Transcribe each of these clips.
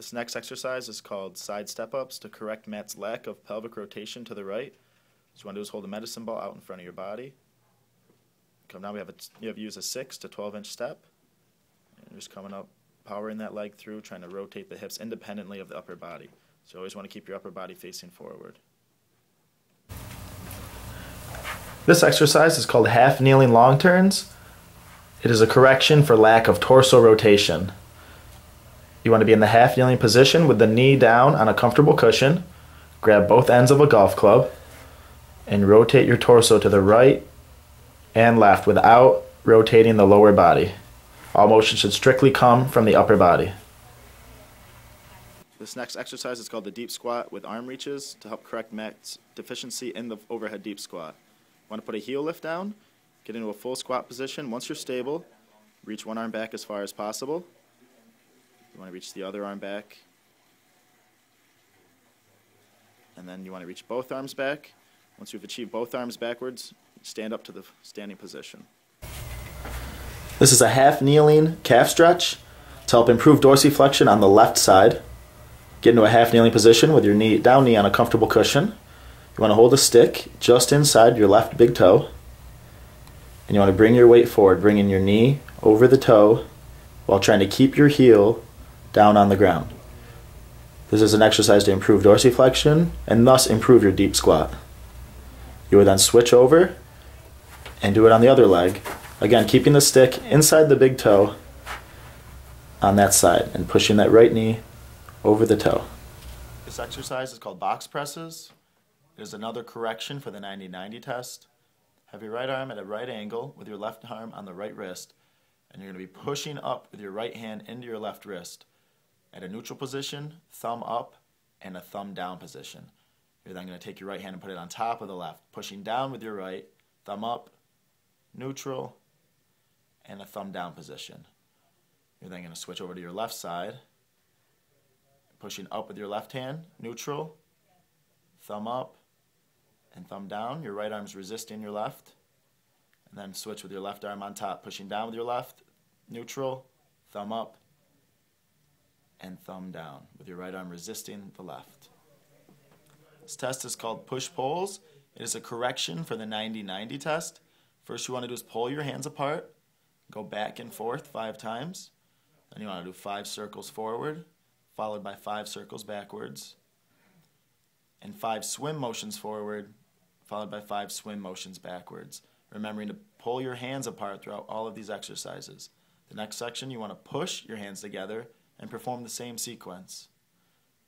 This next exercise is called side step-ups to correct Matt's lack of pelvic rotation to the right. So what you want to do is hold a medicine ball out in front of your body. Come down, you have to use a 6 to 12-inch step. And you're just coming up, powering that leg through, trying to rotate the hips independently of the upper body. So you always want to keep your upper body facing forward. This exercise is called half kneeling long turns. It is a correction for lack of torso rotation. You want to be in the half kneeling position with the knee down on a comfortable cushion. Grab both ends of a golf club and rotate your torso to the right and left without rotating the lower body. All motion should strictly come from the upper body. This next exercise is called the deep squat with arm reaches to help correct Matt's deficiency in the overhead deep squat. You want to put a heel lift down, get into a full squat position. Once you're stable, reach one arm back as far as possible. You want to reach the other arm back. And then you want to reach both arms back. Once you've achieved both arms backwards, stand up to the standing position. This is a half kneeling calf stretch to help improve dorsiflexion on the left side. Get into a half kneeling position with your down knee on a comfortable cushion. You want to hold a stick just inside your left big toe. And you want to bring your weight forward, bringing your knee over the toe while trying to keep your heel down on the ground. This is an exercise to improve dorsiflexion and thus improve your deep squat. You would then switch over and do it on the other leg. Again, keeping the stick inside the big toe on that side and pushing that right knee over the toe. This exercise is called box presses. It is another correction for the 90-90 test. Have your right arm at a right angle with your left arm on the right wrist, and you're going to be pushing up with your right hand into your left wrist. At a neutral position, thumb up, and a thumb down position. You're then going to take your right hand and put it on top of the left, pushing down with your right, thumb up, neutral, and a thumb down position. You're then going to switch over to your left side, pushing up with your left hand, neutral, thumb up, and thumb down. Your right arm's resisting your left. And then switch with your left arm on top, pushing down with your left, neutral, thumb up, and thumb down, with your right arm resisting the left. This test is called push-pulls. It is a correction for the 90-90 test. First you want to do is pull your hands apart, go back and forth 5 times. Then you want to do 5 circles forward, followed by 5 circles backwards, and 5 swim motions forward, followed by 5 swim motions backwards. Remembering to pull your hands apart throughout all of these exercises. The next section, you want to push your hands together and perform the same sequence.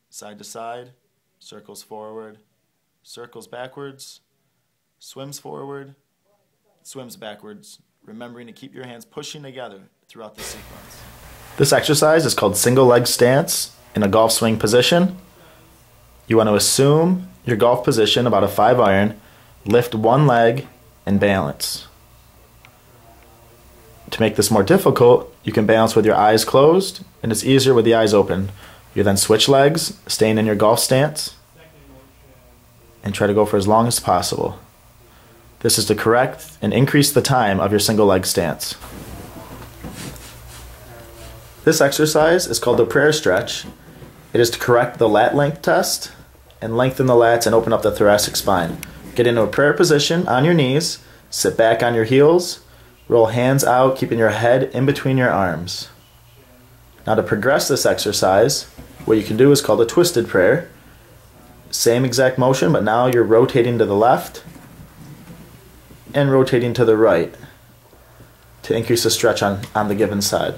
Side to side, circles forward, circles backwards, swims forward, swims backwards, remembering to keep your hands pushing together throughout the sequence. This exercise is called single leg stance in a golf swing position. You want to assume your golf position, about a 5 iron, lift one leg, and balance. To make this more difficult, you can balance with your eyes closed, and it's easier with the eyes open. You then switch legs, staying in your golf stance, and try to go for as long as possible. This is to correct and increase the time of your single leg stance. This exercise is called the prayer stretch. It is to correct the lat length test and lengthen the lats and open up the thoracic spine. Get into a prayer position on your knees, sit back on your heels, roll hands out, keeping your head in between your arms. Now to progress this exercise, what you can do is called a twisted prayer. Same exact motion, but now you're rotating to the left and rotating to the right to increase the stretch on the given side.